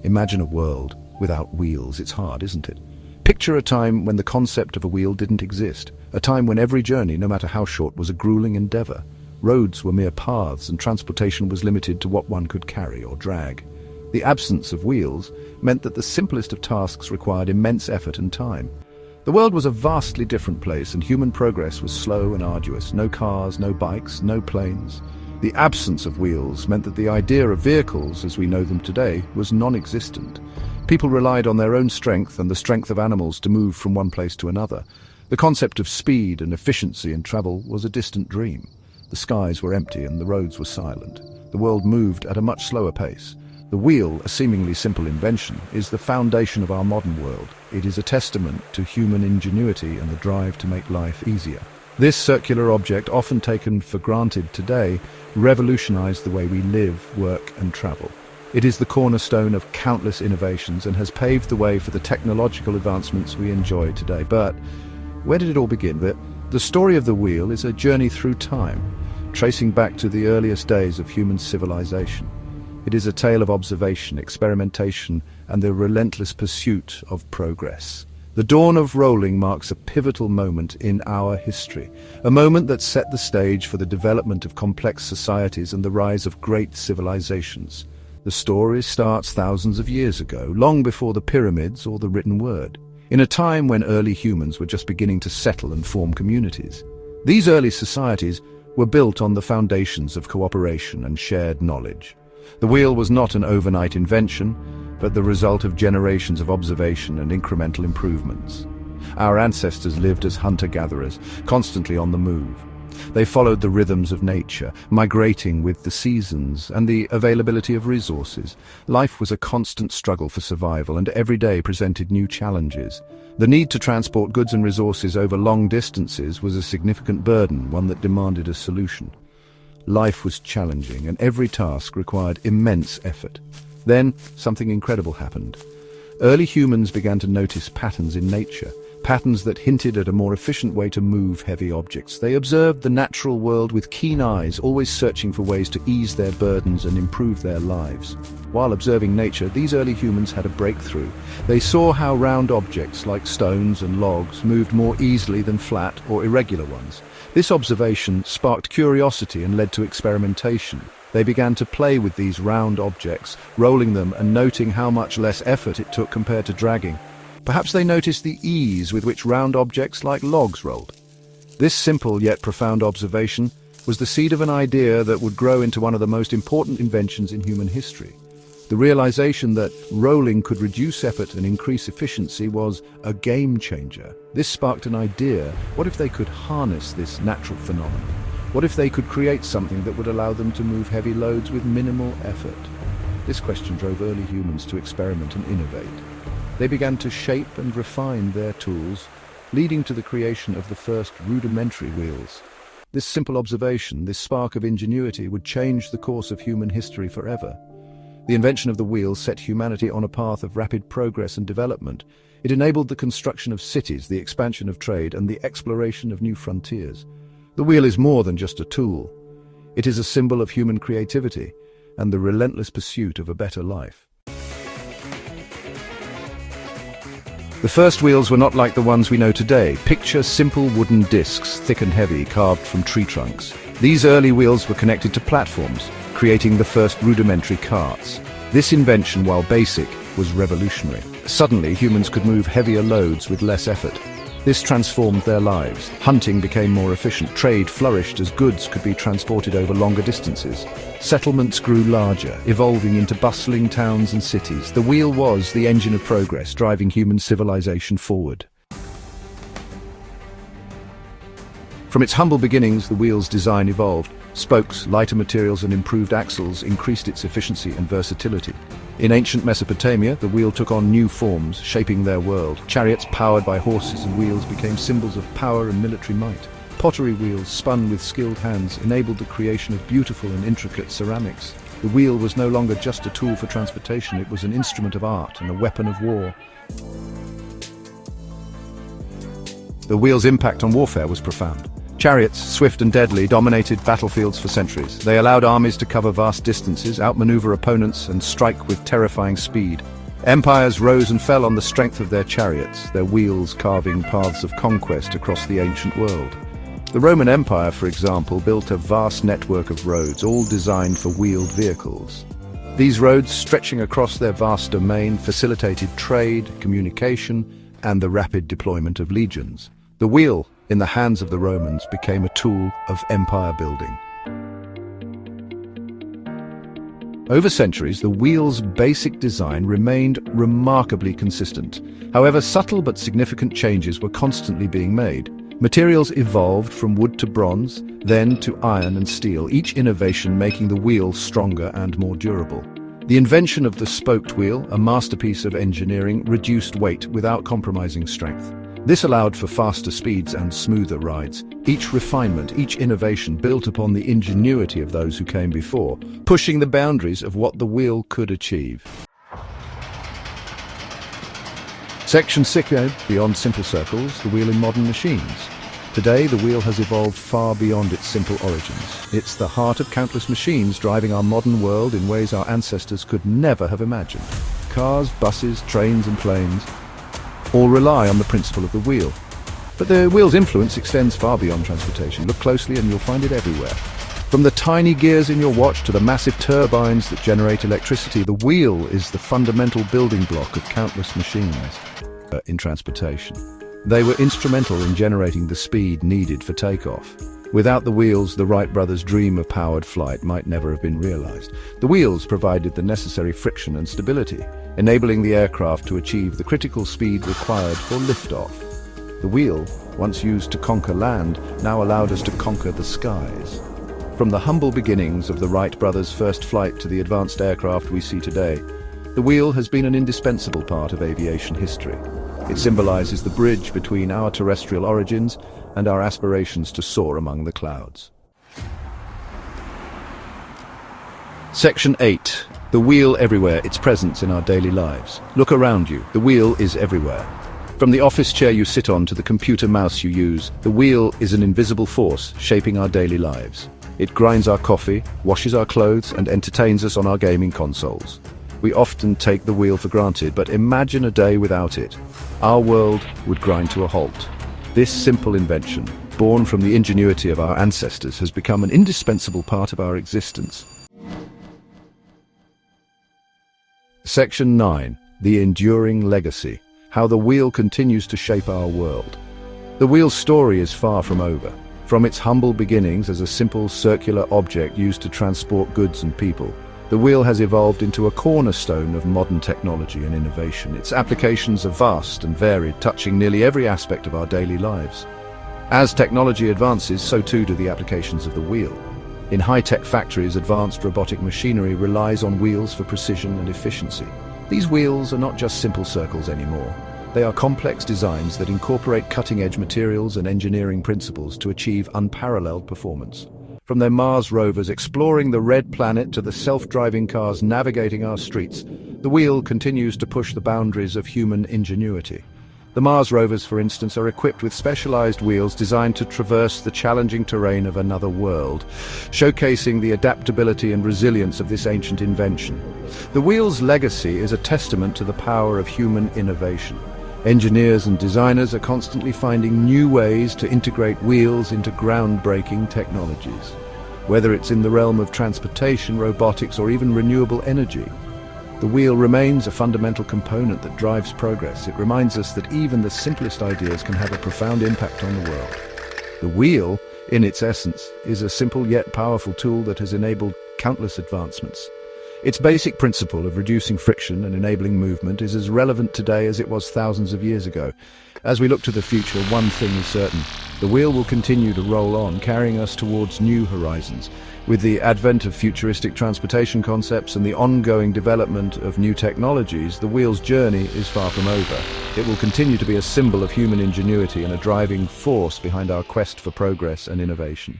Imagine a world without wheels. It's hard, isn't it? Picture a time when the concept of a wheel didn't exist, a time when every journey, no matter how short, was a grueling endeavor. Roads were mere paths and transportation was limited to what one could carry or drag. The absence of wheels meant that the simplest of tasks required immense effort and time. The world was a vastly different place, and human progress was slow and arduous. No cars, no bikes, no planes. The absence of wheels meant that the idea of vehicles, as we know them today, was non-existent. People relied on their own strength and the strength of animals to move from one place to another. The concept of speed and efficiency in travel was a distant dream. The skies were empty and the roads were silent. The world moved at a much slower pace. The wheel, a seemingly simple invention, is the foundation of our modern world. It is a testament to human ingenuity and the drive to make life easier. This circular object, often taken for granted today, revolutionized the way we live, work, and travel. It is the cornerstone of countless innovations and has paved the way for the technological advancements we enjoy today. But where did it all begin? The story of the wheel is a journey through time, tracing back to the earliest days of human civilization. It is a tale of observation, experimentation, and the relentless pursuit of progress. The dawn of rolling marks a pivotal moment in our history, a moment that set the stage for the development of complex societies and the rise of great civilizations. The story starts thousands of years ago, long before the pyramids or the written word, in a time when early humans were just beginning to settle and form communities. These early societies were built on the foundations of cooperation and shared knowledge. The wheel was not an overnight invention, but the result of generations of observation and incremental improvements. Our ancestors lived as hunter-gatherers, constantly on the move. They followed the rhythms of nature, migrating with the seasons and the availability of resources. Life was a constant struggle for survival, and every day presented new challenges. The need to transport goods and resources over long distances was a significant burden, one that demanded a solution. Life was challenging, and every task required immense effort. Then, something incredible happened. Early humans began to notice patterns in nature, patterns that hinted at a more efficient way to move heavy objects. They observed the natural world with keen eyes, always searching for ways to ease their burdens and improve their lives. While observing nature, these early humans had a breakthrough. They saw how round objects like stones and logs moved more easily than flat or irregular ones. This observation sparked curiosity and led to experimentation. They began to play with these round objects, rolling them and noting how much less effort it took compared to dragging. Perhaps they noticed the ease with which round objects like logs rolled. This simple yet profound observation was the seed of an idea that would grow into one of the most important inventions in human history. The realization that rolling could reduce effort and increase efficiency was a game changer. This sparked an idea. What if they could harness this natural phenomenon? What if they could create something that would allow them to move heavy loads with minimal effort? This question drove early humans to experiment and innovate. They began to shape and refine their tools, leading to the creation of the first rudimentary wheels. This simple observation, this spark of ingenuity, would change the course of human history forever. The invention of the wheel set humanity on a path of rapid progress and development. It enabled the construction of cities, the expansion of trade, and the exploration of new frontiers. The wheel is more than just a tool. It is a symbol of human creativity and the relentless pursuit of a better life. The first wheels were not like the ones we know today. Picture simple wooden discs, thick and heavy, carved from tree trunks. These early wheels were connected to platforms, creating the first rudimentary carts. This invention, while basic, was revolutionary. Suddenly, humans could move heavier loads with less effort. This transformed their lives. Hunting became more efficient. Trade flourished as goods could be transported over longer distances. Settlements grew larger, evolving into bustling towns and cities. The wheel was the engine of progress, driving human civilization forward. From its humble beginnings, the wheel's design evolved. Spokes, lighter materials, and improved axles increased its efficiency and versatility. In ancient Mesopotamia, the wheel took on new forms, shaping their world. Chariots powered by horses and wheels became symbols of power and military might. Pottery wheels, spun with skilled hands, enabled the creation of beautiful and intricate ceramics. The wheel was no longer just a tool for transportation, it was an instrument of art and a weapon of war. The wheel's impact on warfare was profound. Chariots, swift and deadly, dominated battlefields for centuries. They allowed armies to cover vast distances, outmaneuver opponents, and strike with terrifying speed. Empires rose and fell on the strength of their chariots, their wheels carving paths of conquest across the ancient world. The Roman Empire, for example, built a vast network of roads, all designed for wheeled vehicles. These roads, stretching across their vast domain, facilitated trade, communication, and the rapid deployment of legions. The wheel, in the hands of the Romans, became a tool of empire building. Over centuries, the wheel's basic design remained remarkably consistent. However, subtle but significant changes were constantly being made. Materials evolved from wood to bronze, then to iron and steel, each innovation making the wheel stronger and more durable. The invention of the spoked wheel, a masterpiece of engineering, reduced weight without compromising strength. This allowed for faster speeds and smoother rides. Each refinement, each innovation built upon the ingenuity of those who came before, pushing the boundaries of what the wheel could achieve. Section 6, beyond simple circles, the wheel in modern machines. Today, the wheel has evolved far beyond its simple origins. It's the heart of countless machines driving our modern world in ways our ancestors could never have imagined. Cars, buses, trains and planes all rely on the principle of the wheel. But the wheel's influence extends far beyond transportation. Look closely and you'll find it everywhere. From the tiny gears in your watch to the massive turbines that generate electricity, the wheel is the fundamental building block of countless machines in transportation. They were instrumental in generating the speed needed for takeoff. Without the wheels, the Wright brothers' dream of powered flight might never have been realized. The wheels provided the necessary friction and stability, enabling the aircraft to achieve the critical speed required for liftoff. The wheel, once used to conquer land, now allowed us to conquer the skies. From the humble beginnings of the Wright brothers' first flight to the advanced aircraft we see today, the wheel has been an indispensable part of aviation history. It symbolizes the bridge between our terrestrial origins and our aspirations to soar among the clouds. Section 8. The wheel everywhere, its presence in our daily lives. Look around you. The wheel is everywhere. From the office chair you sit on to the computer mouse you use, the wheel is an invisible force shaping our daily lives. It grinds our coffee, washes our clothes, and entertains us on our gaming consoles. We often take the wheel for granted, but imagine a day without it. Our world would grind to a halt. This simple invention, born from the ingenuity of our ancestors, has become an indispensable part of our existence. Section 9. The enduring legacy. How the wheel continues to shape our world. The wheel's story is far from over. From its humble beginnings as a simple circular object used to transport goods and people, the wheel has evolved into a cornerstone of modern technology and innovation. Its applications are vast and varied, touching nearly every aspect of our daily lives. As technology advances, so too do the applications of the wheel. In high-tech factories, advanced robotic machinery relies on wheels for precision and efficiency. These wheels are not just simple circles anymore. They are complex designs that incorporate cutting-edge materials and engineering principles to achieve unparalleled performance. From their Mars rovers exploring the red planet to the self-driving cars navigating our streets, the wheel continues to push the boundaries of human ingenuity. The Mars rovers, for instance, are equipped with specialized wheels designed to traverse the challenging terrain of another world, showcasing the adaptability and resilience of this ancient invention. The wheel's legacy is a testament to the power of human innovation. Engineers and designers are constantly finding new ways to integrate wheels into groundbreaking technologies. Whether it's in the realm of transportation, robotics, or even renewable energy, the wheel remains a fundamental component that drives progress. It reminds us that even the simplest ideas can have a profound impact on the world. The wheel, in its essence, is a simple yet powerful tool that has enabled countless advancements. Its basic principle of reducing friction and enabling movement is as relevant today as it was thousands of years ago. As we look to the future, one thing is certain: the wheel will continue to roll on, carrying us towards new horizons. With the advent of futuristic transportation concepts and the ongoing development of new technologies, the wheel's journey is far from over. It will continue to be a symbol of human ingenuity and a driving force behind our quest for progress and innovation.